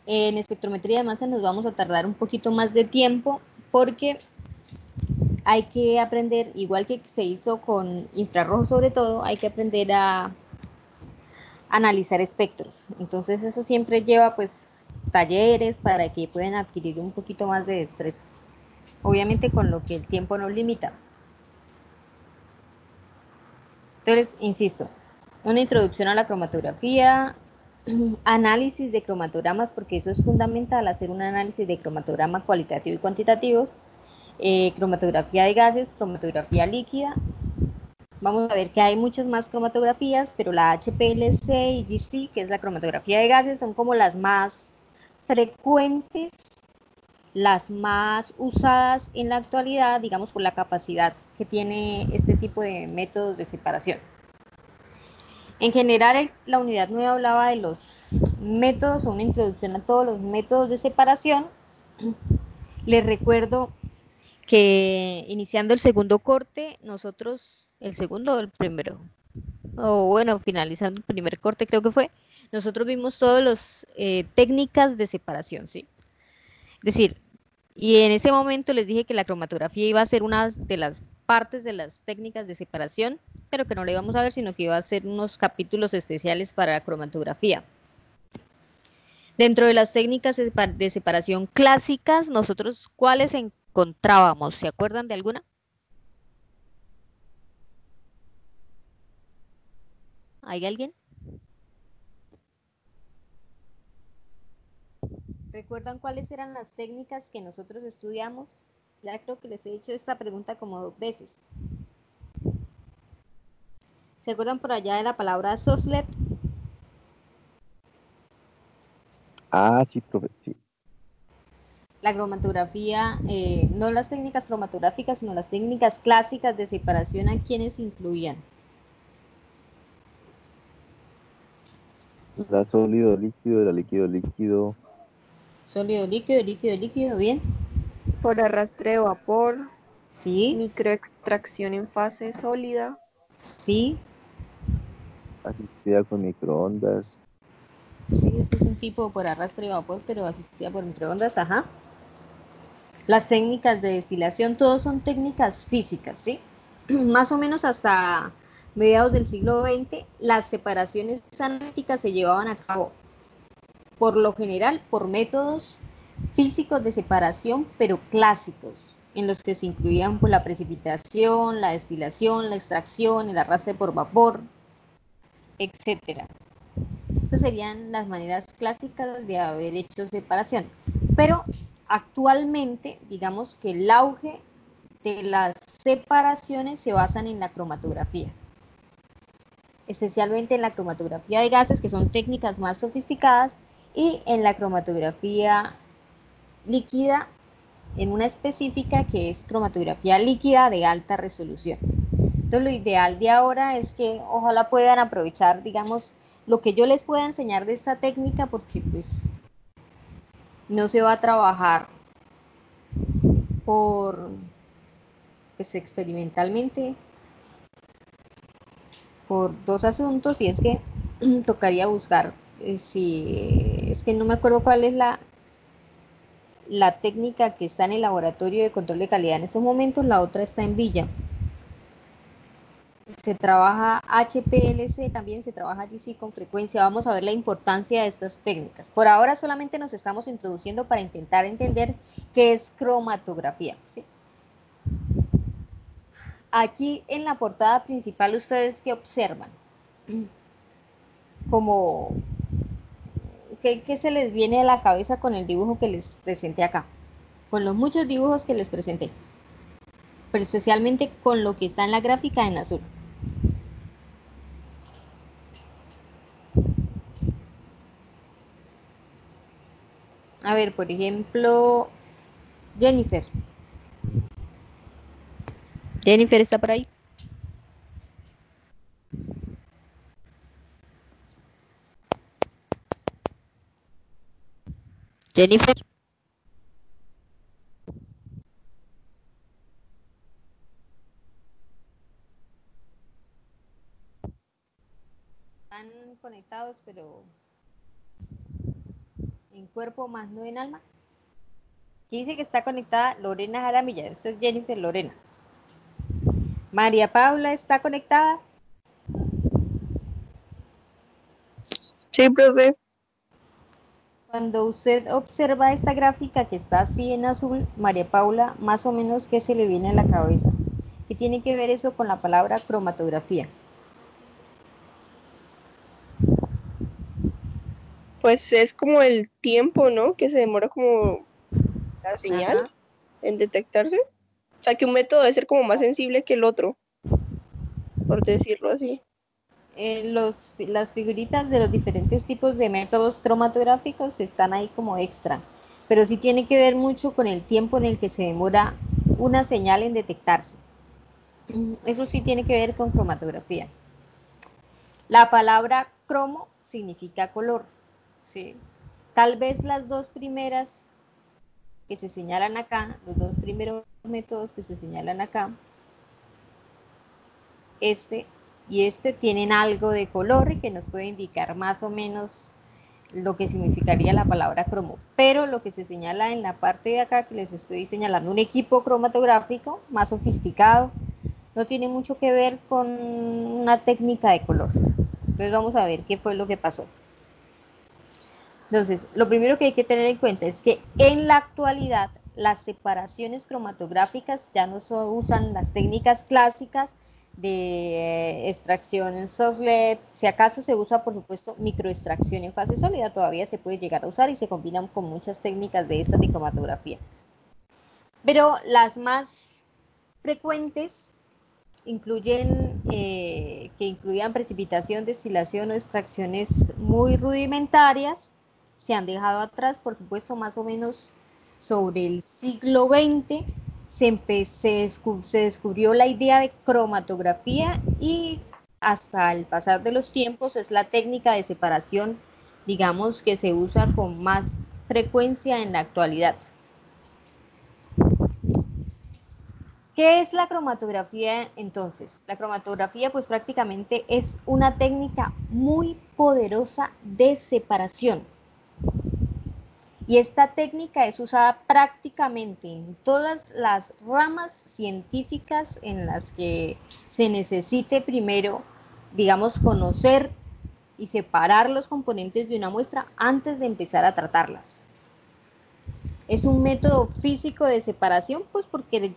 En espectrometría de masa nos vamos a tardar un poquito más de tiempo porque hay que aprender, igual que se hizo con infrarrojo sobre todo, hay que aprender a analizar espectros. Entonces eso siempre lleva pues talleres para que puedan adquirir un poquito más de destreza. Obviamente con lo que el tiempo nos limita. Entonces, insisto, una introducción a la cromatografía, análisis de cromatogramas, porque eso es fundamental, hacer un análisis de cromatograma cualitativo y cuantitativo, cromatografía de gases, cromatografía líquida. Vamos a ver que hay muchas más cromatografías, pero la HPLC y GC, que es la cromatografía de gases, son como las más frecuentes, las más usadas en la actualidad, digamos, por la capacidad que tiene este tipo de métodos de separación. En general, la unidad 9 hablaba de los métodos, o una introducción a todos los métodos de separación. Les recuerdo que iniciando el segundo corte, nosotros, el segundo o el primero, o bueno, finalizando el primer corte creo que fue, nosotros vimos todas las técnicas de separación, ¿sí? Es decir, y en ese momento les dije que la cromatografía iba a ser una de las partes de las técnicas de separación, pero que no la íbamos a ver, sino que iba a ser unos capítulos especiales para la cromatografía. Dentro de las técnicas de separación clásicas, nosotros, ¿cuáles encontrábamos? ¿Se acuerdan de alguna? ¿Hay alguien? ¿Recuerdan cuáles eran las técnicas que nosotros estudiamos? Ya creo que les he hecho esta pregunta como 2 veces. ¿Se acuerdan por allá de la palabra Soslet? Ah, sí, profe, sí. La cromatografía, no las técnicas cromatográficas, sino las técnicas clásicas de separación, ¿a quiénes incluían? La sólido líquido, la líquido líquido, Sólido, líquido, líquido, líquido, ¿bien? Por arrastre de vapor, Sí, microextracción en fase sólida, sí, asistida con microondas, sí, esto es un tipo por arrastre de vapor, pero asistida por microondas, ajá. Las técnicas de destilación, todos son técnicas físicas, ¿sí? Más o menos hasta mediados del siglo XX, las separaciones analíticas se llevaban a cabo, por lo general, por métodos físicos de separación, pero clásicos, en los que se incluían pues, la precipitación, la destilación, la extracción, el arrastre por vapor, etcétera. Estas serían las maneras clásicas de haber hecho separación. Pero actualmente, digamos que el auge de las separaciones se basan en la cromatografía, especialmente en la cromatografía de gases, que son técnicas más sofisticadas, y en la cromatografía líquida, en una específica que es cromatografía líquida de alta resolución. Entonces, lo ideal de ahora es que ojalá puedan aprovechar, digamos, lo que yo les pueda enseñar de esta técnica, porque pues no se va a trabajar por, pues experimentalmente, por 2 asuntos, y es que tocaría buscar, si es que no me acuerdo cuál es la técnica que está en el laboratorio de control de calidad en estos momentos, la otra está en Villa. Se trabaja HPLC, también se trabaja GC con frecuencia. Vamos a ver la importancia de estas técnicas. Por ahora solamente nos estamos introduciendo para intentar entender qué es cromatografía, ¿sí? Aquí en la portada principal, ustedes qué observan, como ¿qué se les viene a la cabeza con el dibujo que les presenté acá? Con los muchos dibujos que les presenté, pero especialmente con lo que está en la gráfica en azul. A ver, por ejemplo, Jennifer. Jennifer está por ahí. Jennifer. Están conectados, pero en cuerpo más no en alma. Aquí dice que está conectada Lorena Jaramillo. Esto es Jennifer Lorena. María Paula está conectada. Sí, profe. Cuando usted observa esta gráfica que está así en azul, María Paula, más o menos, ¿qué se le viene a la cabeza? ¿Qué tiene que ver eso con la palabra cromatografía? Pues es como el tiempo, ¿no? Que se demora como la señal Ajá. en detectarse. O sea, que un método debe ser como más sensible que el otro, por decirlo así. Las figuritas de los diferentes tipos de métodos cromatográficos están ahí como extra, pero sí tiene que ver mucho con el tiempo en el que se demora una señal en detectarse. Eso sí tiene que ver con cromatografía. La palabra cromo significa color, ¿sí? Tal vez las dos primeras que se señalan acá, los dos primeros métodos que se señalan acá, este y este tienen algo de color y que nos puede indicar más o menos lo que significaría la palabra cromo. Pero lo que se señala en la parte de acá, que les estoy señalando, un equipo cromatográfico más sofisticado, no tiene mucho que ver con una técnica de color. Entonces vamos a ver qué fue lo que pasó. Entonces, lo primero que hay que tener en cuenta es que en la actualidad las separaciones cromatográficas ya no usan las técnicas clásicas de extracción en soft LED. Si acaso se usa, por supuesto, microextracción en fase sólida, todavía se puede llegar a usar y se combinan con muchas técnicas de estas de cromatografía. Pero las más frecuentes incluyen que incluyan precipitación, destilación o extracciones muy rudimentarias. Se han dejado atrás, por supuesto, más o menos sobre el siglo XX se descubrió la idea de cromatografía y hasta el pasar de los tiempos es la técnica de separación, digamos, que se usa con más frecuencia en la actualidad. ¿Qué es la cromatografía entonces? La cromatografía pues prácticamente es una técnica muy poderosa de separación. Y esta técnica es usada prácticamente en todas las ramas científicas en las que se necesite primero, digamos, conocer y separar los componentes de una muestra antes de empezar a tratarlas. Es un método físico de separación, pues porque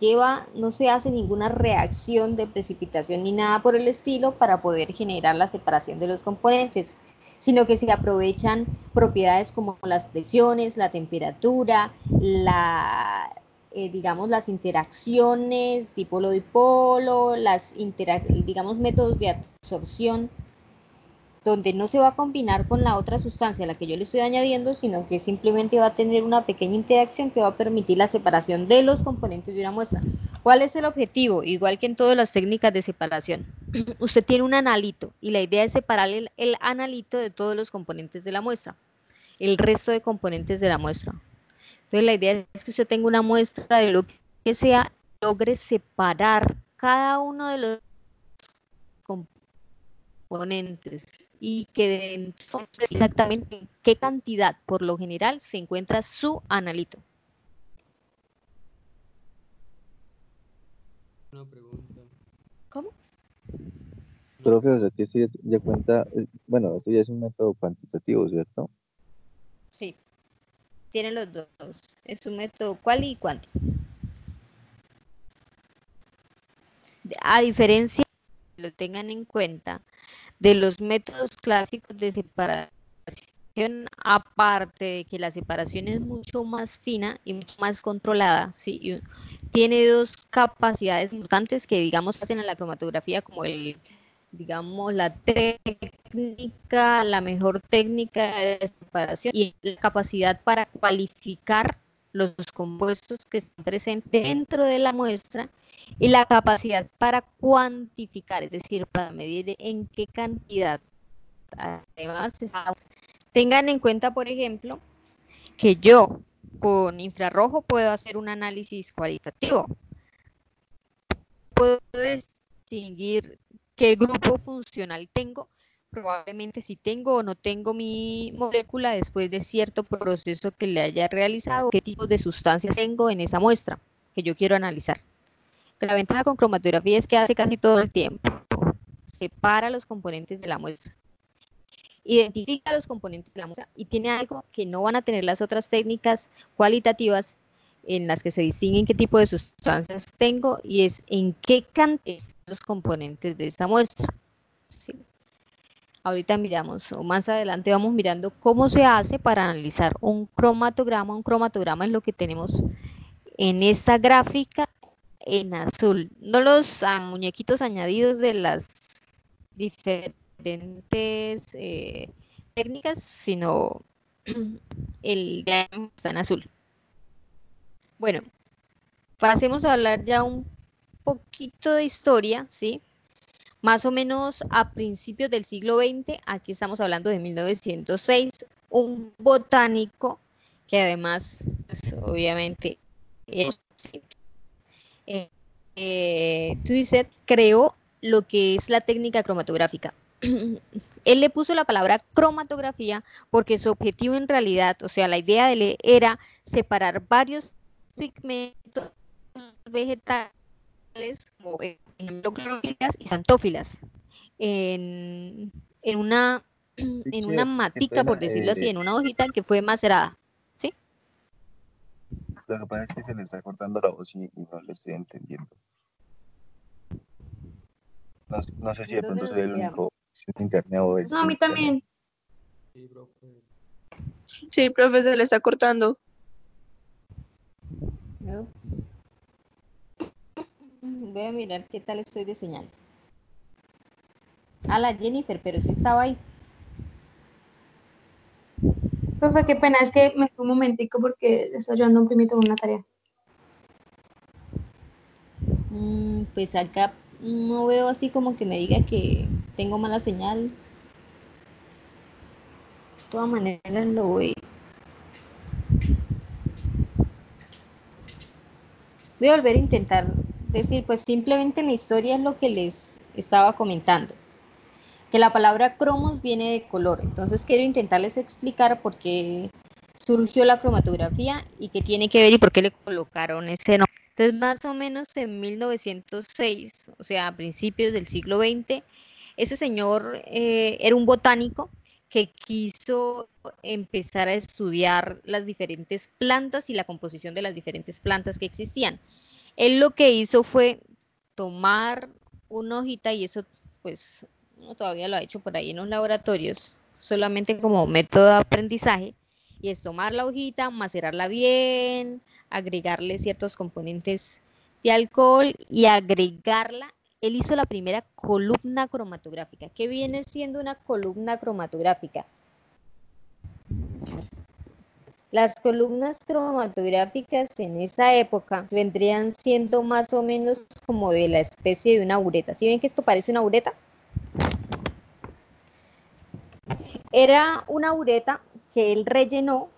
no se hace ninguna reacción de precipitación ni nada por el estilo para poder generar la separación de los componentes, sino que se aprovechan propiedades como las presiones, la temperatura, digamos, las interacciones dipolo-dipolo, digamos, métodos de absorción donde no se va a combinar con la otra sustancia a la que yo le estoy añadiendo, sino que simplemente va a tener una pequeña interacción que va a permitir la separación de los componentes de una muestra. ¿Cuál es el objetivo? Igual que en todas las técnicas de separación. Usted tiene un analito y la idea es separar el analito de todos los componentes de la muestra, el resto de componentes de la muestra. Entonces la idea es que usted tenga una muestra de lo que sea, logre separar cada uno de los componentes y que entonces exactamente en qué cantidad por lo general se encuentra su analito. Una pregunta. ¿Cómo? Profe, o sea que esto ya cuenta, bueno, esto ya es un método cuantitativo, ¿cierto? Sí, tienen los dos. Es un método cuali y cuanti. A diferencia, lo tengan en cuenta, de los métodos clásicos de separación, aparte de que la separación es mucho más fina y mucho más controlada, ¿sí? Y tiene dos capacidades importantes que, digamos, hacen a la cromatografía como digamos, la técnica, la mejor técnica de separación y la capacidad para cualificar los compuestos que están presentes dentro de la muestra y la capacidad para cuantificar, es decir, para medir en qué cantidad. Además, tengan en cuenta, por ejemplo, que yo con infrarrojo puedo hacer un análisis cualitativo. Puedo distinguir qué grupo funcional tengo probablemente si tengo o no tengo mi molécula después de cierto proceso que le haya realizado, qué tipos de sustancias tengo en esa muestra que yo quiero analizar. La ventaja con cromatografía es que hace casi todo el tiempo. Separa los componentes de la muestra, identifica los componentes de la muestra y tiene algo que no van a tener las otras técnicas cualitativas en las que se distinguen qué tipo de sustancias tengo y es en qué cantidad están los componentes de esa muestra. ¿Sí? Ahorita miramos, o más adelante vamos mirando cómo se hace para analizar un cromatograma. Un cromatograma es lo que tenemos en esta gráfica en azul, no los muñequitos añadidos de las diferentes técnicas, sino el diagrama está en azul. Bueno, pasemos a hablar ya un poquito de historia, ¿sí? Más o menos a principios del siglo XX, aquí estamos hablando de 1906, un botánico que además, pues, obviamente, Tuiset creó lo que es la técnica cromatográfica. Él le puso la palabra cromatografía porque su objetivo en realidad, o sea, la idea de él era separar varios pigmentos vegetales, como por ejemplo clorofilas y xantófilas, en una en una Teacher, qué matica, pena. por decirlo así, en una hojita que fue macerada. ¿Sí? Lo que pasa es que se le está cortando la voz y no le estoy entendiendo. No sé si de ¿En dónde pronto nos soy el quedamos? único, si es internet o es No, a mí internet. también. Sí, profe, se le está cortando. Ups. Voy a mirar qué tal estoy de señal. A la Jennifer, pero sí estaba ahí. Profe, qué pena, es que me fue un momentico porque le estoy ayudando a un primito con una tarea. Pues acá no veo así como que me diga que tengo mala señal. De todas maneras lo voy. Voy a volver a intentar decir, pues simplemente en la historia es lo que les estaba comentando. Que la palabra cromos viene de color. Entonces quiero intentarles explicar por qué surgió la cromatografía y qué tiene que ver y por qué le colocaron ese nombre. Entonces, más o menos en 1906, o sea, a principios del siglo XX, ese señor era un botánico que quiso empezar a estudiar las diferentes plantas y la composición de las diferentes plantas que existían. Él lo que hizo fue tomar una hojita, y eso pues no todavía lo ha hecho por ahí en los laboratorios, solamente como método de aprendizaje, y es tomar la hojita, macerarla bien, agregarle ciertos componentes de alcohol y agregarla. Él hizo la primera columna cromatográfica. ¿Qué viene siendo una columna cromatográfica? Las columnas cromatográficas en esa época vendrían siendo más o menos como de la especie de una bureta. ¿Sí ven que esto parece una bureta? Era una bureta que él rellenó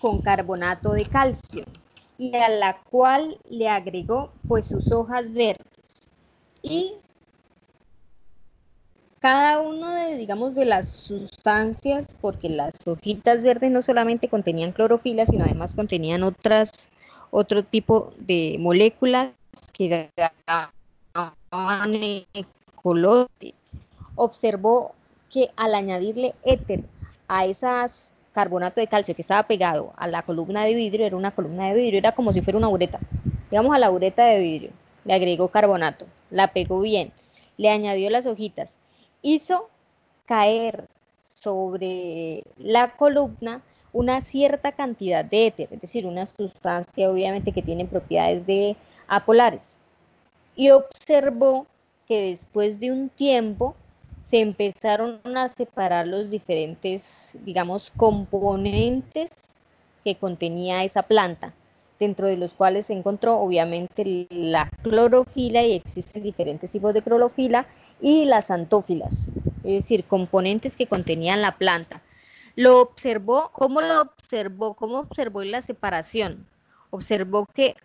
con carbonato de calcio y a la cual le agregó pues sus hojas verdes. Y cada uno de, digamos, de las sustancias, porque las hojitas verdes no solamente contenían clorofila, sino además contenían otro tipo de moléculas que daban color. Observó que al añadirle éter a esas carbonato de calcio que estaba pegado a la columna de vidrio, era una columna de vidrio, era como si fuera una bureta. Digamos, a la bureta de vidrio le agregó carbonato, la pegó bien, le añadió las hojitas, hizo caer sobre la columna una cierta cantidad de éter, es decir, una sustancia obviamente que tiene propiedades de apolares, y observó que después de un tiempo se empezaron a separar los diferentes, digamos, componentes que contenía esa planta, dentro de los cuales se encontró obviamente la clorofila, y existen diferentes tipos de clorofila, y las xantófilas, es decir, componentes que contenían la planta. Lo observó, ¿cómo lo observó? ¿Cómo observó la separación? Observó que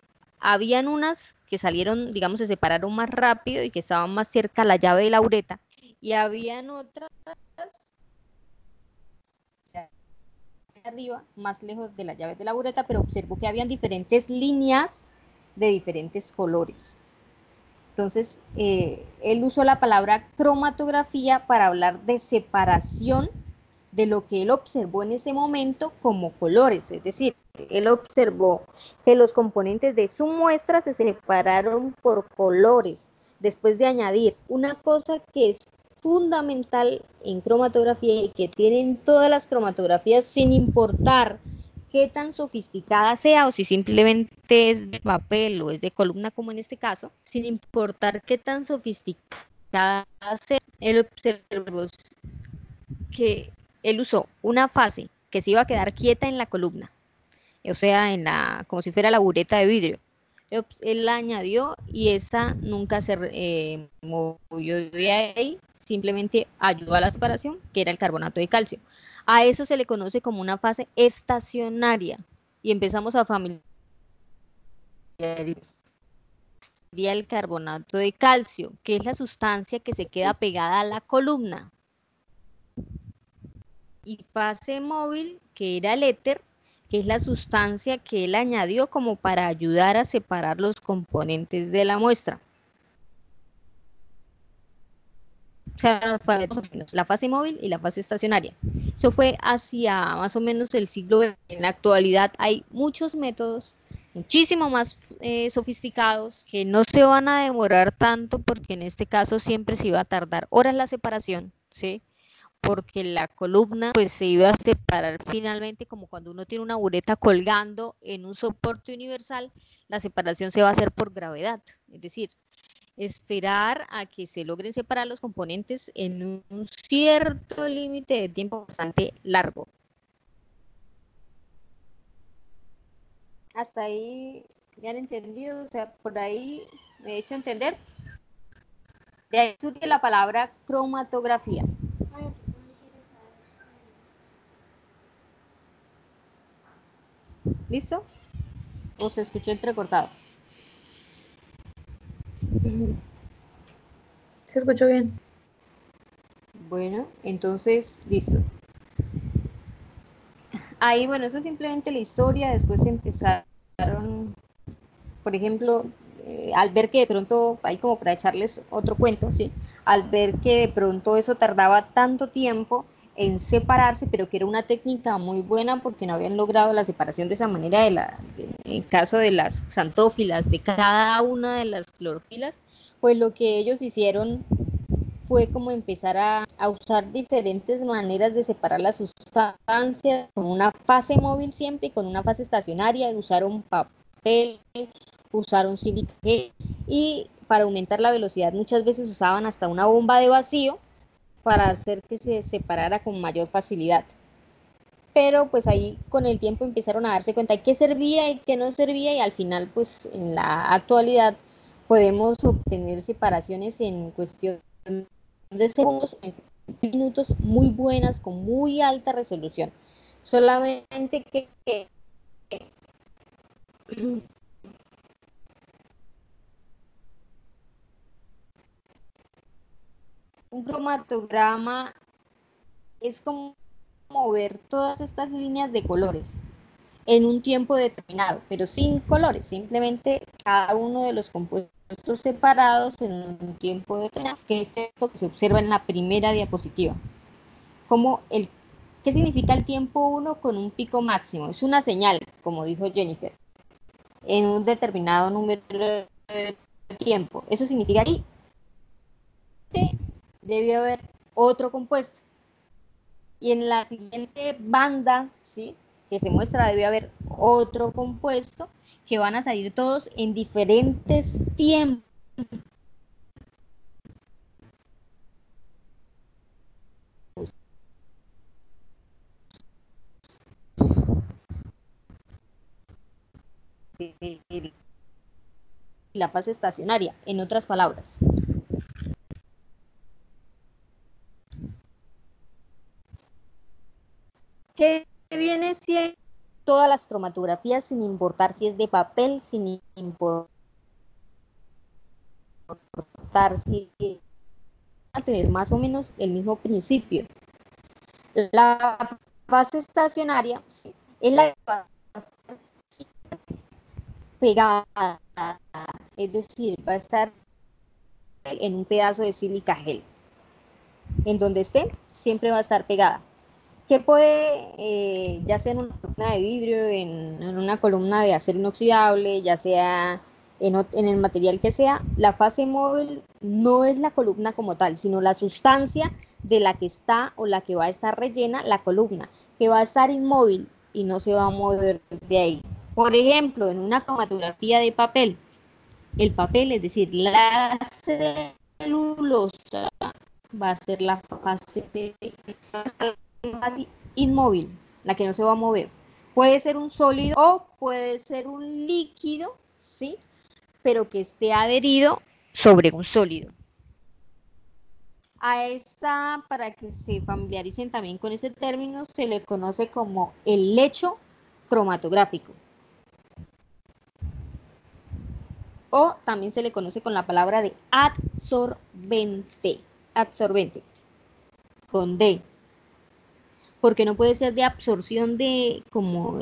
habían unas que salieron, digamos, se separaron más rápido y que estaban más cerca a la llave de la ureta, y habían otras arriba, más lejos de las llaves de la bureta, pero observó que habían diferentes líneas de diferentes colores. Entonces, él usó la palabra cromatografía para hablar de separación de lo que él observó en ese momento como colores, es decir, él observó que los componentes de su muestra se separaron por colores, después de añadir una cosa que es fundamental en cromatografía y que tienen todas las cromatografías sin importar qué tan sofisticada sea o si simplemente es de papel o es de columna como en este caso, sin importar qué tan sofisticada sea, él observó que él usó una fase que se iba a quedar quieta en la columna, o sea, como si fuera la bureta de vidrio. Él la añadió y esa nunca se movió de ahí, simplemente ayudó a la separación, que era el carbonato de calcio. A eso se le conoce como una fase estacionaria y empezamos a familiarizar el carbonato de calcio, que es la sustancia que se queda pegada a la columna. Y fase móvil, que era el éter, que es la sustancia que él añadió como para ayudar a separar los componentes de la muestra. O sea, la fase móvil y la fase estacionaria. Eso fue hacia más o menos el siglo XX. En la actualidad hay muchos métodos muchísimo más sofisticados que no se van a demorar tanto porque en este caso siempre se iba a tardar horas la separación, ¿sí? Porque la columna pues se iba a separar finalmente como cuando uno tiene una bureta colgando en un soporte universal, la separación se va a hacer por gravedad, es decir, esperar a que se logren separar los componentes en un cierto límite de tiempo bastante largo. Hasta ahí me han entendido, o sea, por ahí me he hecho entender. De ahí surge la palabra cromatografía. ¿Listo? ¿O se escuchó entrecortado? Se escuchó bien. Bueno, entonces, listo. Ahí, bueno, eso es simplemente la historia. Después empezaron, por ejemplo, al ver que de pronto, ahí como para echarles otro cuento, ¿sí? Al ver que de pronto eso tardaba tanto tiempo en separarse, pero que era una técnica muy buena porque no habían logrado la separación de esa manera en caso de las xantófilas, de cada una de las clorofilas, pues lo que ellos hicieron fue como empezar a usar diferentes maneras de separar las sustancias, con una fase móvil siempre y con una fase estacionaria. Usaron papel, usaron sílica y para aumentar la velocidad muchas veces usaban hasta una bomba de vacío para hacer que se separara con mayor facilidad. Pero pues ahí con el tiempo empezaron a darse cuenta de qué servía y qué no servía, y al final pues en la actualidad podemos obtener separaciones en cuestión de segundos, en minutos, muy buenas, con muy alta resolución. Solamente que un cromatograma es como ver todas estas líneas de colores en un tiempo determinado, pero sin colores, simplemente cada uno de los compuestos separados en un tiempo determinado, que es esto que se observa en la primera diapositiva. ¿Qué significa el tiempo 1 con un pico máximo? Es una señal, como dijo Jennifer, en un determinado número de tiempo. Eso significa que debe haber otro compuesto. Y en la siguiente banda, ¿sí?, que se muestra, debe haber otro compuesto, que van a salir todos en diferentes tiempos. La fase estacionaria, en otras palabras. ¿Qué viene siendo todas las cromatografías, sin importar si es de papel, sin importar si tener más o menos el mismo principio. La fase estacionaria, ¿sí?, es la que va a estar pegada, es decir, va a estar en un pedazo de sílica gel. En donde esté, siempre va a estar pegada. Que puede, ya sea en una columna de vidrio, en una columna de acero inoxidable, ya sea en el material que sea, la fase móvil no es la columna como tal, sino la sustancia de la que está o la que va a estar rellena la columna, que va a estar inmóvil y no se va a mover de ahí. Por ejemplo, en una cromatografía de papel, el papel, es decir, la celulosa, va a ser la fase inmóvil, la que no se va a mover. Puede ser un sólido o puede ser un líquido, ¿sí?, pero que esté adherido sobre un sólido. A esta, para que se familiaricen también con ese término, se le conoce como el lecho cromatográfico. O también se le conoce con la palabra de adsorbente, absorbente, con D, porque no puede ser de absorción de como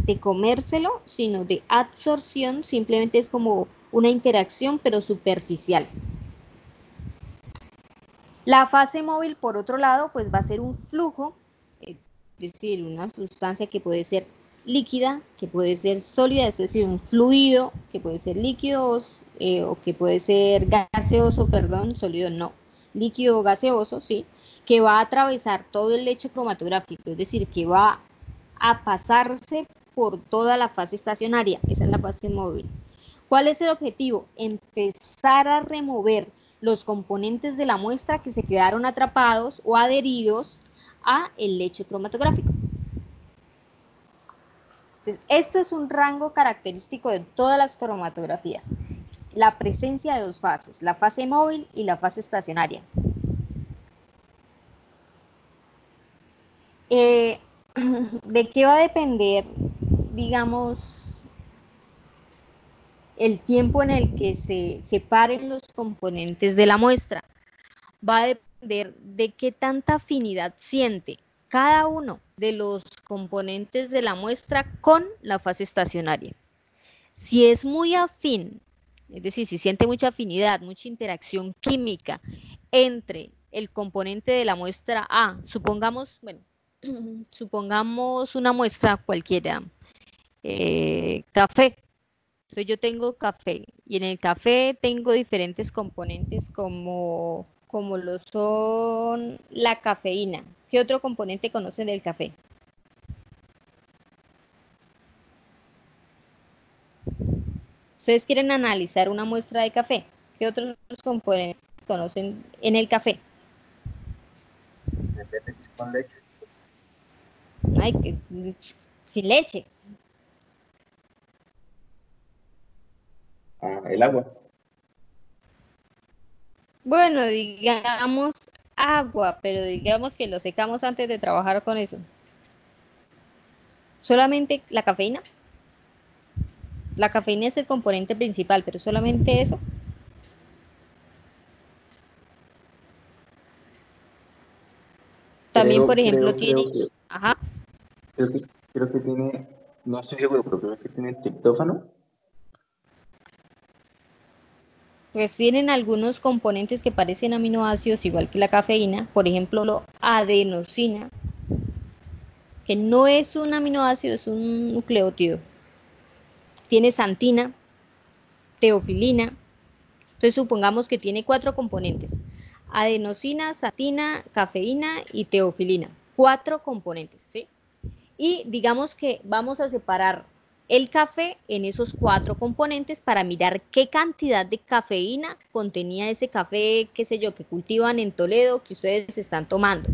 de comérselo, sino de absorción, simplemente es como una interacción pero superficial. La fase móvil, por otro lado, pues va a ser un flujo, es decir, una sustancia que puede ser líquida, que puede ser sólida, es decir, un fluido que puede ser líquido o que puede ser gaseoso, perdón, sólido no, líquido o gaseoso, sí, que va a atravesar todo el lecho cromatográfico, es decir, que va a pasarse por toda la fase estacionaria, esa es la fase móvil. ¿Cuál es el objetivo? Empezar a remover los componentes de la muestra que se quedaron atrapados o adheridos a el lecho cromatográfico. Entonces, esto es un rango característico de todas las cromatografías. La presencia de dos fases, la fase móvil y la fase estacionaria. ¿De qué va a depender, digamos, el tiempo en el que se separen los componentes de la muestra? Va a depender de qué tanta afinidad siente cada uno de los componentes de la muestra con la fase estacionaria. Si es muy afín, es decir, si siente mucha afinidad, mucha interacción química entre el componente de la muestra A, supongamos, bueno, supongamos una muestra cualquiera, café. Entonces yo tengo café y en el café tengo diferentes componentes como lo son la cafeína. ¿Qué otro componente conocen del café? Ustedes quieren analizar una muestra de café. ¿Qué otros componentes conocen en el café? Depende si es con leche. Ay, sin leche. El agua. Bueno, digamos agua, pero digamos que lo secamos antes de trabajar con eso. Solamente la cafeína. La cafeína es el componente principal, pero solamente eso. También, por ejemplo, tiene... Ajá. Creo que tiene, no estoy seguro, pero creo que tiene triptófano. Pues tienen algunos componentes que parecen aminoácidos, igual que la cafeína, por ejemplo, la adenosina, que no es un aminoácido, es un nucleótido. Tiene santina, teofilina. Entonces supongamos que tiene 4 componentes: adenosina, santina, cafeína y teofilina. 4 componentes, ¿sí? Y digamos que vamos a separar el café en esos 4 componentes para mirar qué cantidad de cafeína contenía ese café, qué sé yo, que cultivan en Toledo, que ustedes están tomando.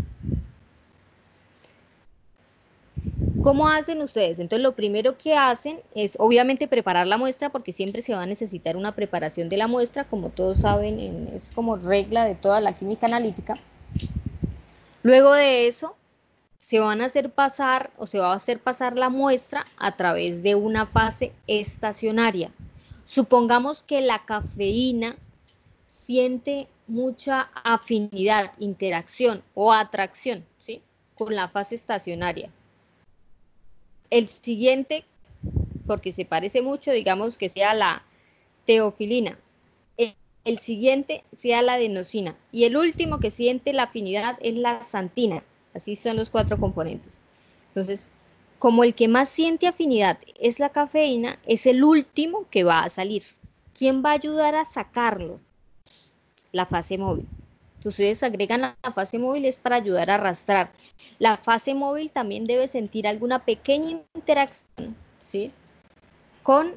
¿Cómo hacen ustedes? Entonces lo primero que hacen es obviamente preparar la muestra, porque siempre se va a necesitar una preparación de la muestra, como todos saben, es como regla de toda la química analítica. Luego de eso se van a hacer pasar o se va a hacer pasar la muestra a través de una fase estacionaria. Supongamos que la cafeína siente mucha afinidad, interacción o atracción, ¿sí?, con la fase estacionaria. El siguiente, porque se parece mucho, digamos que sea la teofilina. El siguiente sea la adenosina. Y el último que siente la afinidad es la xantina. Así son los 4 componentes. Entonces, como el que más siente afinidad es la cafeína, es el último que va a salir. ¿Quién va a ayudar a sacarlo? La fase móvil. Ustedes agregan la fase móvil es para ayudar a arrastrar. La fase móvil también debe sentir alguna pequeña interacción, ¿sí?, con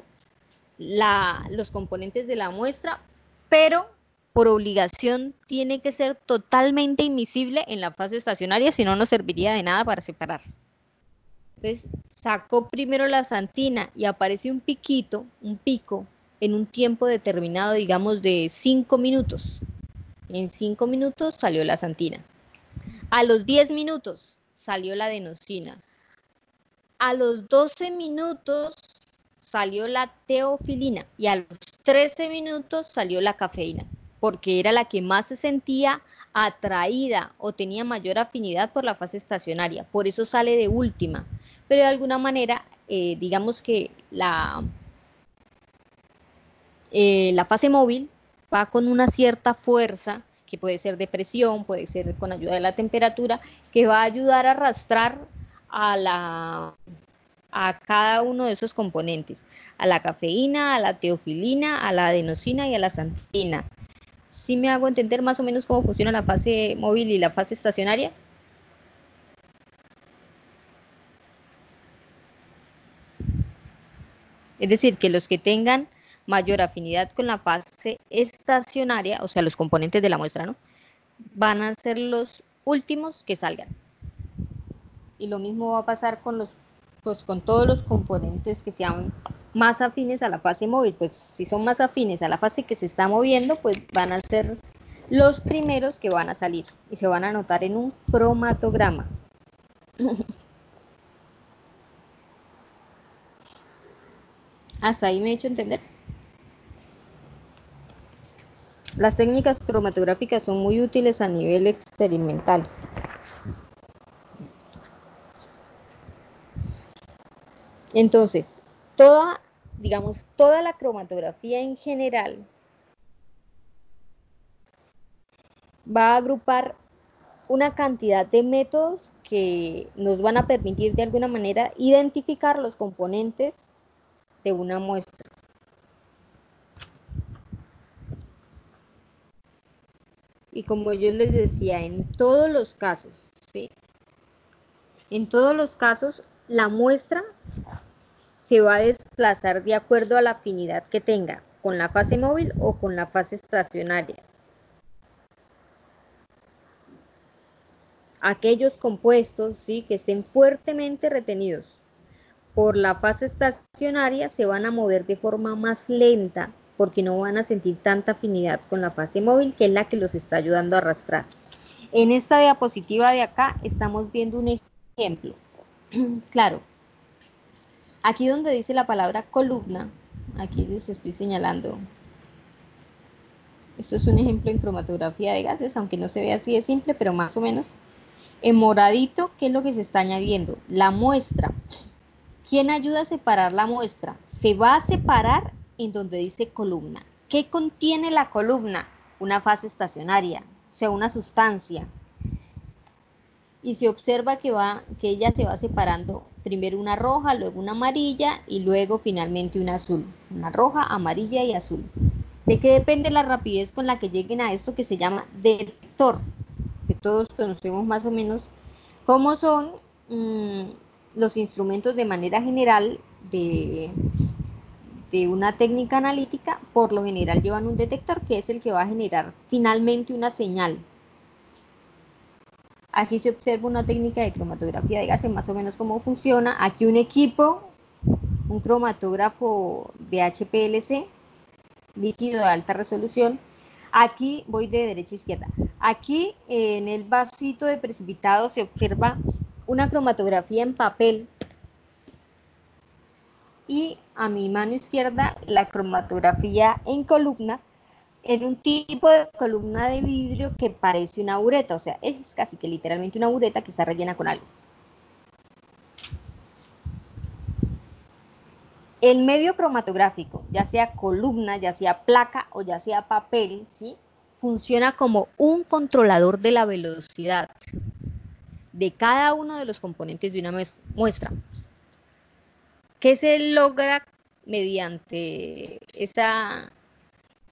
los componentes de la muestra, pero por obligación tiene que ser totalmente invisible en la fase estacionaria, si no, no serviría de nada para separar. Entonces, sacó primero la xantina y aparece un piquito, un pico, en un tiempo determinado, digamos de 5 minutos. En 5 minutos salió la xantina. A los 10 minutos salió la adenosina. A los 12 minutos salió la teofilina y a los 13 minutos salió la cafeína, porque era la que más se sentía atraída o tenía mayor afinidad por la fase estacionaria. Por eso sale de última. Pero de alguna manera, digamos que la fase móvil va con una cierta fuerza, que puede ser de presión, puede ser con ayuda de la temperatura, que va a ayudar a arrastrar a cada uno de esos componentes, a la cafeína, a la teofilina, a la adenosina y a la xantina. ¿Sí me hago entender más o menos cómo funciona la fase móvil y la fase estacionaria? Es decir, que los que tengan mayor afinidad con la fase estacionaria, o sea, los componentes de la muestra, ¿no?, van a ser los últimos que salgan. Y lo mismo va a pasar con con todos los componentes que sean más afines a la fase móvil. Pues si son más afines a la fase que se está moviendo, pues van a ser los primeros que van a salir y se van a anotar en un cromatograma. ¿Hasta ahí me he hecho entender? Las técnicas cromatográficas son muy útiles a nivel experimental. Entonces, toda la cromatografía en general va a agrupar una cantidad de métodos que nos van a permitir de alguna manera identificar los componentes de una muestra. Y como yo les decía, en todos los casos, ¿sí?, en todos los casos, la muestra se va a desplazar de acuerdo a la afinidad que tenga con la fase móvil o con la fase estacionaria. Aquellos compuestos, ¿sí?, que estén fuertemente retenidos por la fase estacionaria se van a mover de forma más lenta porque no van a sentir tanta afinidad con la fase móvil, que es la que los está ayudando a arrastrar. En esta diapositiva de acá estamos viendo un ejemplo. Claro, aquí donde dice la palabra columna, aquí les estoy señalando. Esto es un ejemplo en cromatografía de gases, aunque no se ve así de simple, pero más o menos. En moradito, ¿qué es lo que se está añadiendo? La muestra. ¿Quién ayuda a separar la muestra? Se va a separar en donde dice columna. ¿Qué contiene la columna? Una fase estacionaria, o sea, una sustancia. Y se observa que ella se va separando, primero una roja, luego una amarilla y luego finalmente una azul. Una roja, amarilla y azul. ¿De qué depende la rapidez con la que lleguen a esto que se llama detector? Que todos conocemos más o menos cómo son los instrumentos de manera general de una técnica analítica. Por lo general llevan un detector que es el que va a generar finalmente una señal. Aquí se observa una técnica de cromatografía de gases, más o menos cómo funciona. Aquí un equipo, un cromatógrafo de HPLC, líquido de alta resolución. Aquí voy de derecha a izquierda. Aquí en el vasito de precipitado se observa una cromatografía en papel. Y a mi mano izquierda la cromatografía en columna, en un tipo de columna de vidrio que parece una bureta, o sea, es casi que literalmente una bureta que está rellena con algo. El medio cromatográfico, ya sea columna, ya sea placa o ya sea papel, ¿sí?, funciona como un controlador de la velocidad de cada uno de los componentes de una muestra, que se logra mediante esa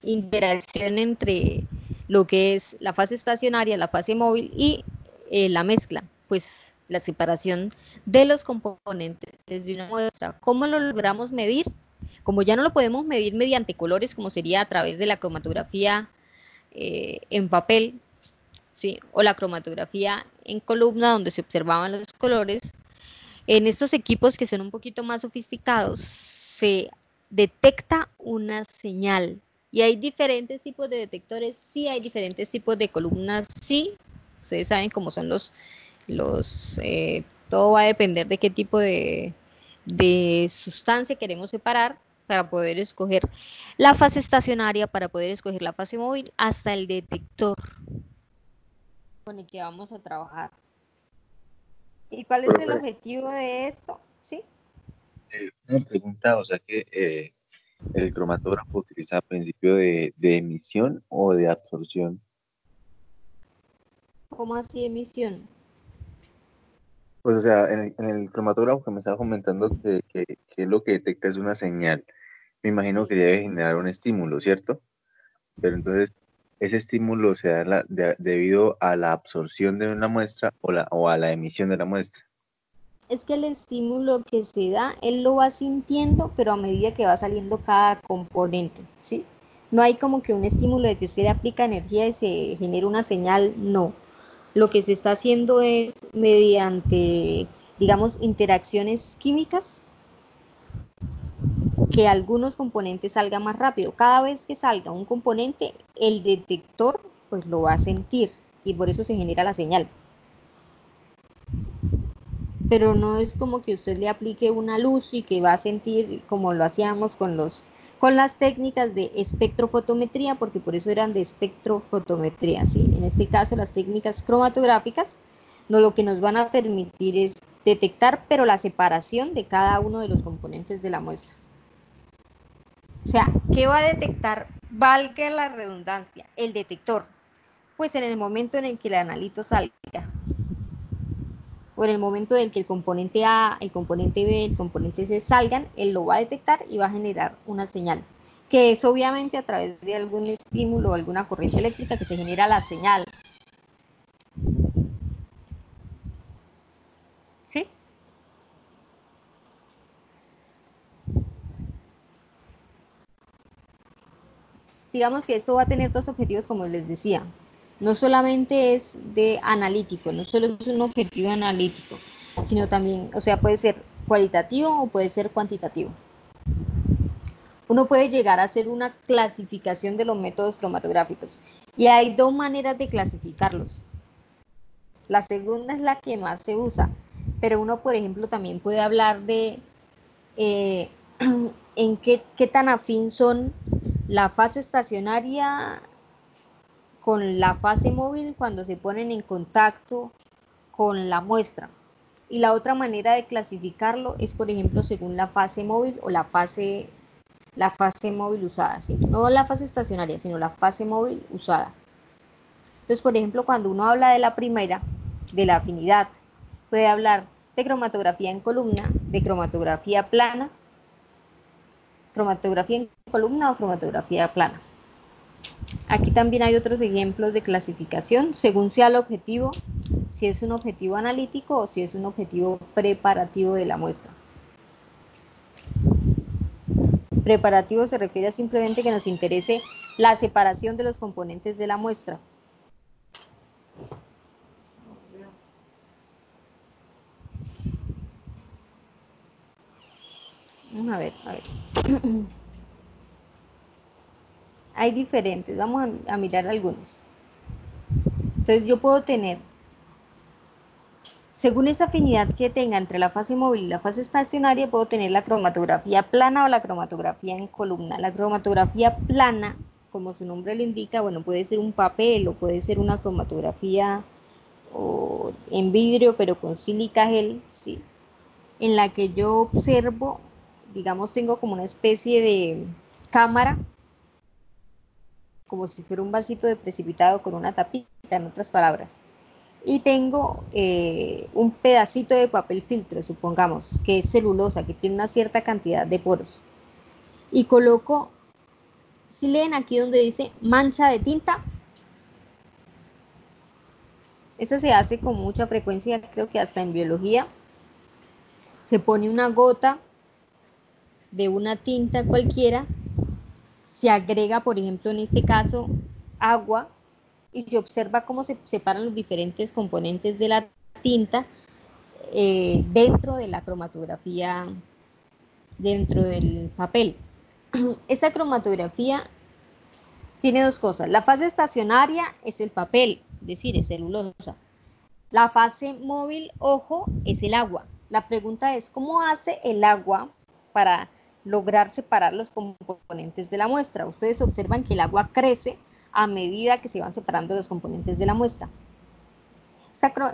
interacción entre lo que es la fase estacionaria, la fase móvil y la mezcla, pues la separación de los componentes de una muestra. ¿Cómo lo logramos medir? Como ya no lo podemos medir mediante colores, como sería a través de la cromatografía en papel, ¿sí?, o la cromatografía en columna donde se observaban los colores, en estos equipos que son un poquito más sofisticados se detecta una señal. Y hay diferentes tipos de detectores, sí, hay diferentes tipos de columnas, sí. Ustedes saben cómo son todo va a depender de qué tipo de sustancia queremos separar para poder escoger la fase estacionaria, para poder escoger la fase móvil, hasta el detector con el que vamos a trabajar. ¿Y cuál es el objetivo de esto? ¿Sí? Una pregunta, o sea que el cromatógrafo utiliza principio de emisión o de absorción. ¿Cómo así emisión? Pues, o sea, en el cromatógrafo que me estaba comentando que lo que detecta es una señal. Me imagino Sí. que debe generar un estímulo, ¿cierto? Pero entonces, ese estímulo se da debido a la absorción de una muestra o a la emisión de la muestra. Es que el estímulo que se da, él lo va sintiendo, pero a medida que va saliendo cada componente, ¿sí? No hay como que un estímulo de que usted le aplica energía y se genera una señal, no. Lo que se está haciendo es mediante, digamos, interacciones químicas, que algunos componentes salgan más rápido. Cada vez que salga un componente, el detector pues lo va a sentir y por eso se genera la señal. Pero no es como que usted le aplique una luz y que va a sentir como lo hacíamos con las técnicas de espectrofotometría, porque por eso eran de espectrofotometría, ¿sí? En este caso las técnicas cromatográficas lo que nos van a permitir es detectar, pero la separación de cada uno de los componentes de la muestra. O sea, ¿qué va a detectar? Valga la redundancia, el detector. Pues en el momento en el que el analito salga, o en el momento en el que el componente A, el componente B, el componente C salgan, él lo va a detectar y va a generar una señal, que es obviamente a través de algún estímulo o alguna corriente eléctrica que se genera la señal. ¿Sí? Digamos que esto va a tener dos objetivos, como les decía. No solamente es de analítico, no solo es un objetivo analítico, sino también, o sea, puede ser cualitativo o puede ser cuantitativo. Uno puede llegar a hacer una clasificación de los métodos cromatográficos y hay dos maneras de clasificarlos. La segunda es la que más se usa, pero uno, por ejemplo, también puede hablar de en qué tan afín son la fase estacionaria con la fase móvil cuando se ponen en contacto con la muestra. Y la otra manera de clasificarlo es, por ejemplo, según la fase móvil o la fase móvil usada, ¿sí? No la fase estacionaria, sino la fase móvil usada. Entonces, por ejemplo, cuando uno habla de la primera, de la afinidad, puede hablar de cromatografía en columna, de cromatografía plana, cromatografía en columna o cromatografía plana. Aquí también hay otros ejemplos de clasificación, según sea el objetivo, si es un objetivo analítico o si es un objetivo preparativo de la muestra. Preparativo se refiere a simplemente que nos interese la separación de los componentes de la muestra. Vamos a ver. Hay diferentes, vamos a mirar algunos. Entonces yo puedo tener, según esa afinidad que tenga entre la fase móvil y la fase estacionaria, puedo tener la cromatografía plana o la cromatografía en columna. La cromatografía plana como su nombre lo indica, bueno, puede ser un papel o puede ser una cromatografía o en vidrio, pero con sílica gel, ¿sí? En la que yo observo, digamos, tengo como una especie de cámara, como si fuera un vasito de precipitado con una tapita, en otras palabras. Y tengo un pedacito de papel filtro, supongamos, que es celulosa, que tiene una cierta cantidad de poros. Y coloco, si leen aquí donde dice mancha de tinta, eso se hace con mucha frecuencia, creo que hasta en biología. Se pone una gota de una tinta cualquiera, se agrega, por ejemplo, en este caso, agua, y se observa cómo se separan los diferentes componentes de la tinta dentro de la cromatografía, dentro del papel. Esta cromatografía tiene dos cosas. La fase estacionaria es el papel, es decir, es celulosa. La fase móvil, ojo, es el agua. La pregunta es, ¿cómo hace el agua para lograr separar los componentes de la muestra? Ustedes observan que el agua crece a medida que se van separando los componentes de la muestra.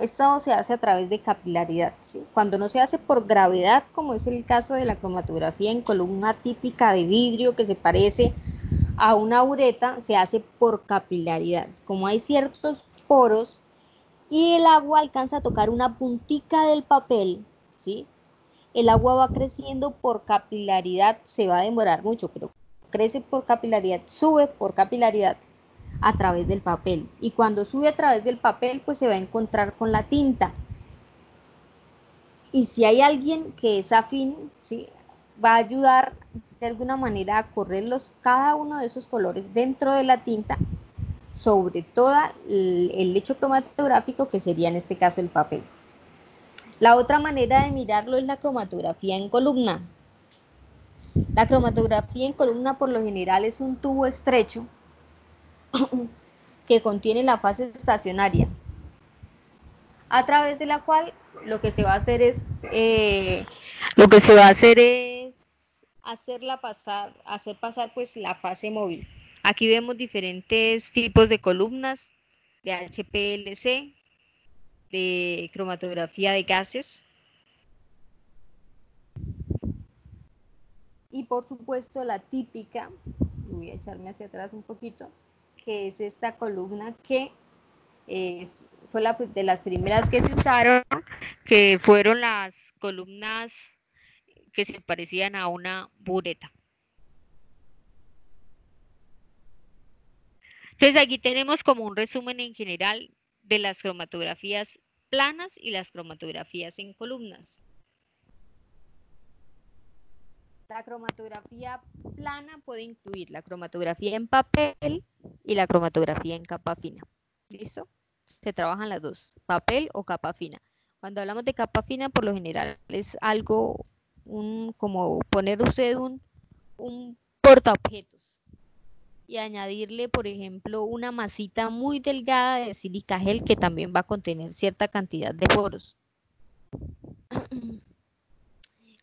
Esto se hace a través de capilaridad, ¿sí? Cuando no se hace por gravedad, como es el caso de la cromatografía en columna típica de vidrio que se parece a una ureta, se hace por capilaridad. Como hay ciertos poros y el agua alcanza a tocar una puntica del papel, ¿sí? El agua va creciendo por capilaridad, se va a demorar mucho, pero crece por capilaridad, sube por capilaridad a través del papel. Y cuando sube a través del papel, pues se va a encontrar con la tinta. Y si hay alguien que es afín, ¿sí?, va a ayudar de alguna manera a correr cada uno de esos colores dentro de la tinta sobre todo el lecho cromatográfico, que sería en este caso el papel. La otra manera de mirarlo es la cromatografía en columna. La cromatografía en columna por lo general es un tubo estrecho que contiene la fase estacionaria, a través de la cual lo que se va a hacer es hacer pasar pues la fase móvil. Aquí vemos diferentes tipos de columnas de HPLC, de cromatografía de gases y por supuesto la típica, voy a echarme hacia atrás un poquito, que es esta columna que fue de las primeras que se usaron, que fueron las columnas que se parecían a una bureta. Entonces aquí tenemos como un resumen en general de las cromatografías planas y las cromatografías en columnas. La cromatografía plana puede incluir la cromatografía en papel y la cromatografía en capa fina. ¿Listo? Se trabajan las dos, papel o capa fina. Cuando hablamos de capa fina, por lo general es algo, como poner usted un portaobjetos y añadirle, por ejemplo, una masita muy delgada de sílica gel que también va a contener cierta cantidad de poros.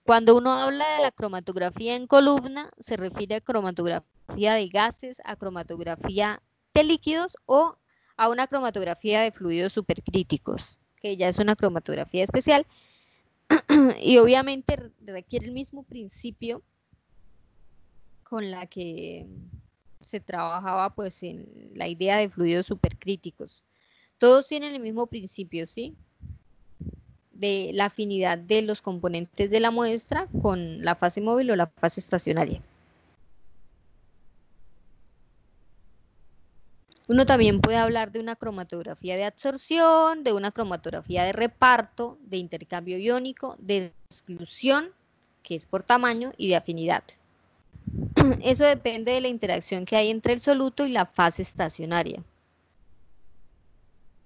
Cuando uno habla de la cromatografía en columna, se refiere a cromatografía de gases, a cromatografía de líquidos o a una cromatografía de fluidos supercríticos, que ya es una cromatografía especial y obviamente requiere el mismo principio con la que se trabajaba pues en la idea de fluidos supercríticos. Todos tienen el mismo principio, ¿sí?, de la afinidad de los componentes de la muestra con la fase móvil o la fase estacionaria. Uno también puede hablar de una cromatografía de absorción, de una cromatografía de reparto, de intercambio iónico, de exclusión, que es por tamaño, y de afinidad. Eso depende de la interacción que hay entre el soluto y la fase estacionaria.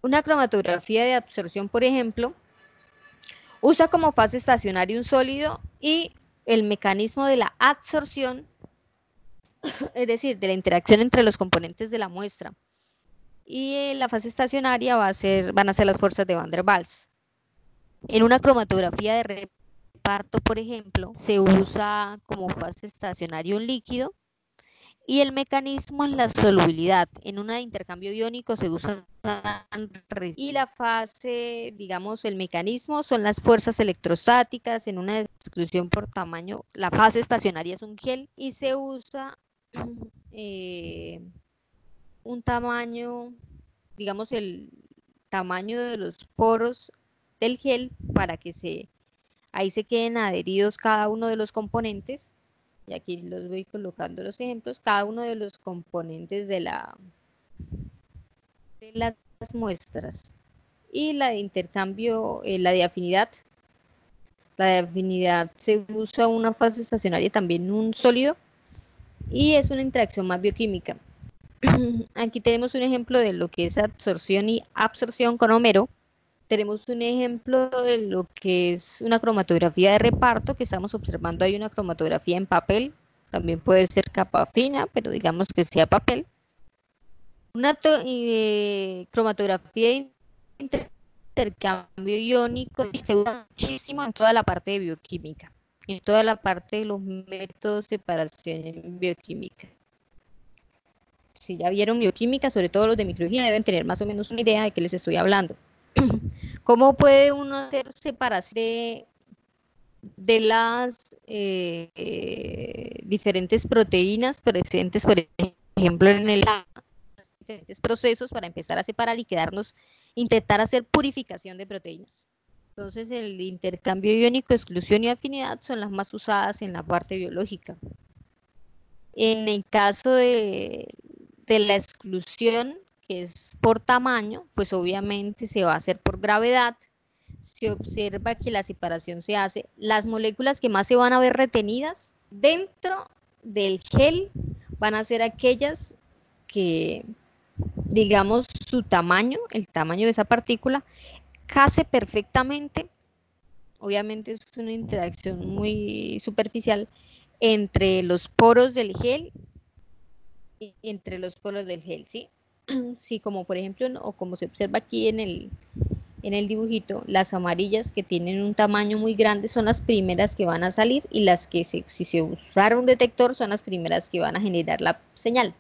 Una cromatografía de absorción, por ejemplo, usa como fase estacionaria un sólido y el mecanismo de la adsorción, es decir, de la interacción entre los componentes de la muestra. Y la fase estacionaria van a ser las fuerzas de Van der Waals. En una cromatografía de reparto, por ejemplo, se usa como fase estacionaria un líquido Y el mecanismo es la solubilidad. En una de intercambio iónico se usa y la fase, digamos, el mecanismo son las fuerzas electrostáticas. En una de exclusión por tamaño, la fase estacionaria es un gel y se usa un tamaño, digamos, el tamaño de los poros del gel para que ahí se queden adheridos cada uno de los componentes. Y aquí los voy colocando los ejemplos, cada uno de los componentes de las muestras. Y la de intercambio, la de afinidad. La de afinidad se usa una fase estacionaria también un sólido y es una interacción más bioquímica. Aquí tenemos un ejemplo de lo que es absorción y absorción con Homero. Tenemos un ejemplo de lo que es una cromatografía de reparto que estamos observando. Hay una cromatografía en papel, también puede ser capa fina, pero digamos que sea papel. Una cromatografía de intercambio iónico se usa muchísimo en toda la parte de bioquímica, en toda la parte de los métodos de separación en bioquímica. Si ya vieron bioquímica, sobre todo los de microbiología, deben tener más o menos una idea de qué les estoy hablando. ¿Cómo puede uno hacer separación de las diferentes proteínas presentes, por ejemplo, en el diferentes procesos para empezar a separar y intentar hacer purificación de proteínas? Entonces, el intercambio iónico, exclusión y afinidad son las más usadas en la parte biológica. En el caso de la exclusión, que es por tamaño, pues obviamente se va a hacer por gravedad. Se observa que la separación se hace, las moléculas que más se van a ver retenidas dentro del gel van a ser aquellas que, digamos, su tamaño, el tamaño de esa partícula, case perfectamente. Obviamente es una interacción muy superficial entre los poros del gel y entre los poros del gel, ¿sí? Sí, como por ejemplo, o como se observa aquí en el dibujito, las amarillas que tienen un tamaño muy grande son las primeras que van a salir y las que si se usara un detector son las primeras que van a generar la señal.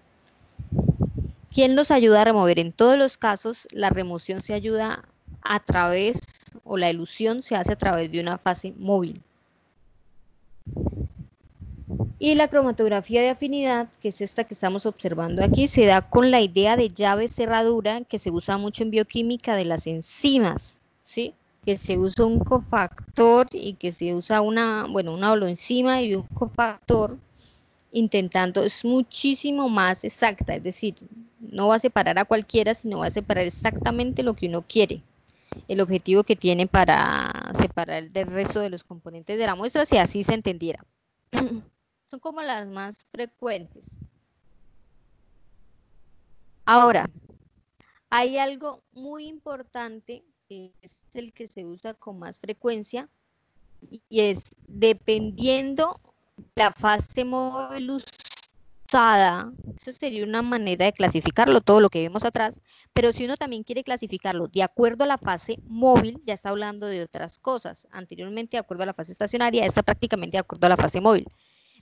¿Quién los ayuda a remover? En todos los casos, la remoción se ayuda a través, o la elusión se hace a través de una fase móvil. Y la cromatografía de afinidad, que es esta que estamos observando aquí, se da con la idea de llave cerradura que se usa mucho en bioquímica de las enzimas, ¿sí? Que se usa un cofactor y que se usa una holoenzima y un cofactor intentando, es muchísimo más exacta, es decir, no va a separar a cualquiera, sino va a separar exactamente lo que uno quiere. El objetivo que tiene para separar del resto de los componentes de la muestra, si así se entendiera. Son como las más frecuentes. Ahora, hay algo muy importante que es el que se usa con más frecuencia y es dependiendo la fase móvil usada. Eso sería una manera de clasificarlo, todo lo que vemos atrás, pero si uno también quiere clasificarlo de acuerdo a la fase móvil, ya está hablando de otras cosas. Anteriormente de acuerdo a la fase estacionaria, está prácticamente de acuerdo a la fase móvil.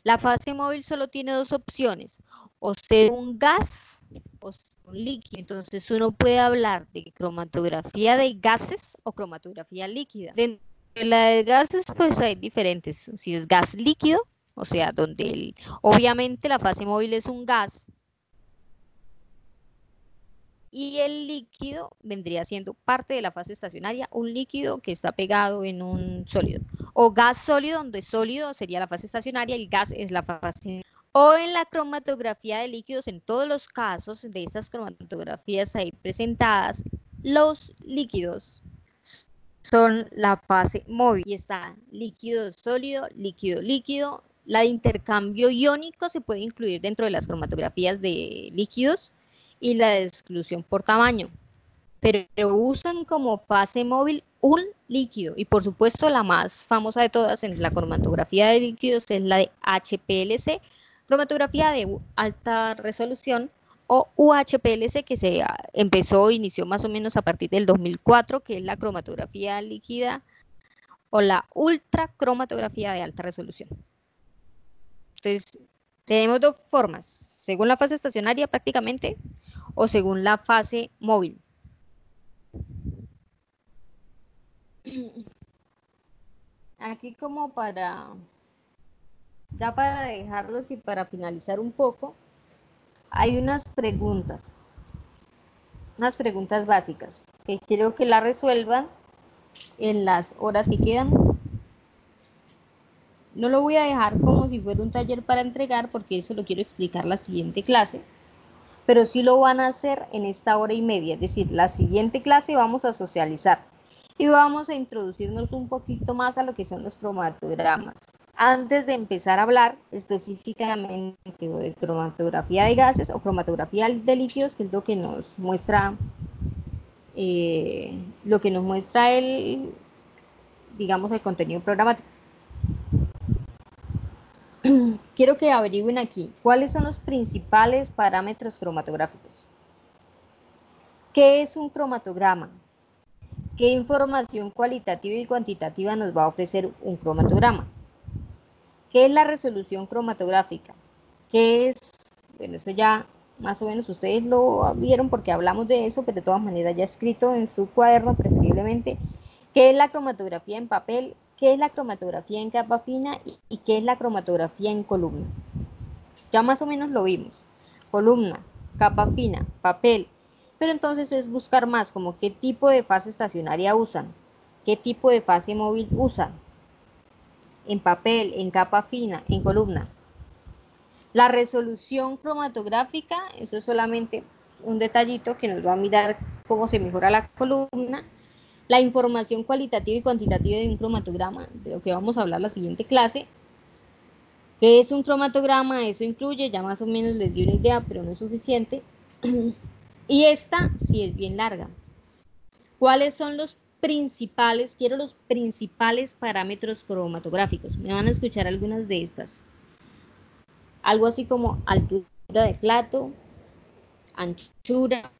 La fase móvil solo tiene dos opciones, o ser un gas o ser un líquido. Entonces uno puede hablar de cromatografía de gases o cromatografía líquida. Dentro de la de gases pues hay diferentes, si es gas líquido, o sea, donde obviamente la fase móvil es un gas y el líquido vendría siendo parte de la fase estacionaria, un líquido que está pegado en un sólido. O gas sólido, donde sólido sería la fase estacionaria y el gas es la fase. O en la cromatografía de líquidos, en todos los casos de esas cromatografías ahí presentadas, los líquidos son la fase móvil y está líquido sólido, líquido líquido. La de intercambio iónico se puede incluir dentro de las cromatografías de líquidos y la de exclusión por tamaño, pero usan como fase móvil un líquido y por supuesto la más famosa de todas en la cromatografía de líquidos es la de HPLC, cromatografía de alta resolución, o UHPLC, que se inició más o menos a partir del 2004, que es la cromatografía líquida o la ultracromatografía de alta resolución. Entonces, Tenemos dos formas, según la fase estacionaria prácticamente o según la fase móvil. Aquí como ya para dejarlos y para finalizar un poco, hay unas preguntas básicas que quiero que la resuelvan en las horas que quedan. No lo voy a dejar como si fuera un taller para entregar porque eso lo quiero explicar la siguiente clase, pero sí lo van a hacer en esta hora y media, es decir, la siguiente clase vamos a socializar y vamos a introducirnos un poquito más a lo que son los cromatogramas. Antes de empezar a hablar específicamente de cromatografía de gases o cromatografía de líquidos, que es lo que nos muestra digamos, el contenido programático. Quiero que averigüen aquí cuáles son los principales parámetros cromatográficos. ¿Qué es un cromatograma? ¿Qué información cualitativa y cuantitativa nos va a ofrecer un cromatograma? ¿Qué es la resolución cromatográfica? ¿Qué es? Bueno, eso ya más o menos ustedes lo vieron porque hablamos de eso, pero de todas maneras ya escrito en su cuaderno preferiblemente. ¿Qué es la cromatografía en papel? ¿Qué es la cromatografía en capa fina? ¿Y qué es la cromatografía en columna? Ya más o menos lo vimos. Columna, capa fina, papel. Pero entonces es buscar más como qué tipo de fase estacionaria usan, qué tipo de fase móvil usan, en papel, en capa fina, en columna. La resolución cromatográfica, eso es solamente un detallito que nos va a mirar cómo se mejora la columna. La información cualitativa y cuantitativa de un cromatograma, de lo que vamos a hablar la siguiente clase. ¿Qué es un cromatograma? Eso incluye, ya más o menos les di una idea, pero no es suficiente. Y esta sí es bien larga. ¿Cuáles son los principales? Quiero los principales parámetros cromatográficos. Me van a escuchar algunas de estas. Algo así como altura de plato, anchura,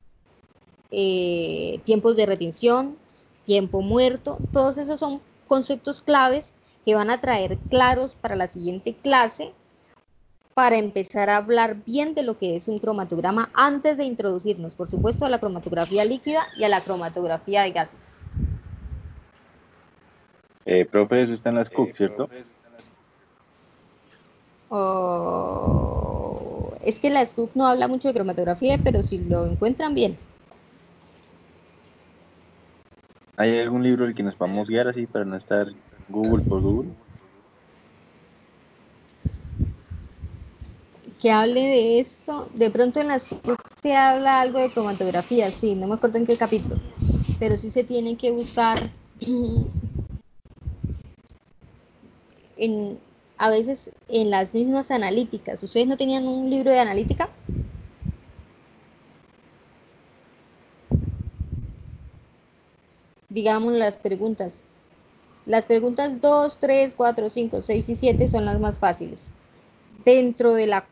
tiempos de retención, tiempo muerto. Todos esos son conceptos claves que van a traer claros para la siguiente clase, para empezar a hablar bien de lo que es un cromatograma antes de introducirnos, por supuesto, a la cromatografía líquida y a la cromatografía de gases. Profe, eso está en las Cook, ¿cierto? Es que la SCUC no habla mucho de cromatografía, pero si lo encuentran bien. ¿Hay algún libro el que nos podamos guiar así para no estar Google por Google? Que hable de esto, de pronto en las SCUC se habla algo de cromatografía, sí, no me acuerdo en qué capítulo, pero sí se tiene que buscar a veces en las mismas analíticas. ¿Ustedes no tenían un libro de analítica? Digamos las preguntas. Las preguntas 2, 3, 4, 5, 6 y 7 son las más fáciles. Dentro de la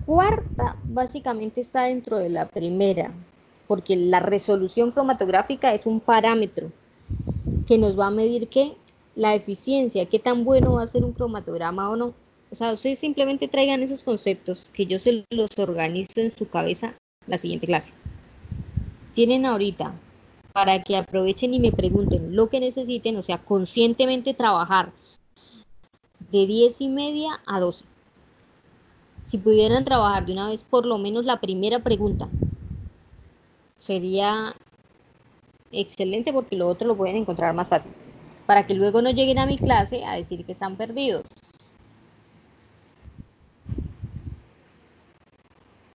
cuarta, básicamente está dentro de la primera, porque la resolución cromatográfica es un parámetro que nos va a medir qué, la eficiencia, qué tan bueno va a ser un cromatograma o no. O sea, ustedes simplemente traigan esos conceptos que yo se los organizo en su cabeza la siguiente clase. Tienen ahorita para que aprovechen y me pregunten lo que necesiten, o sea, conscientemente trabajar de 10:30 a 12. Si pudieran trabajar de una vez por lo menos la primera pregunta, sería excelente porque lo otro lo pueden encontrar más fácil, para que luego no lleguen a mi clase a decir que están perdidos.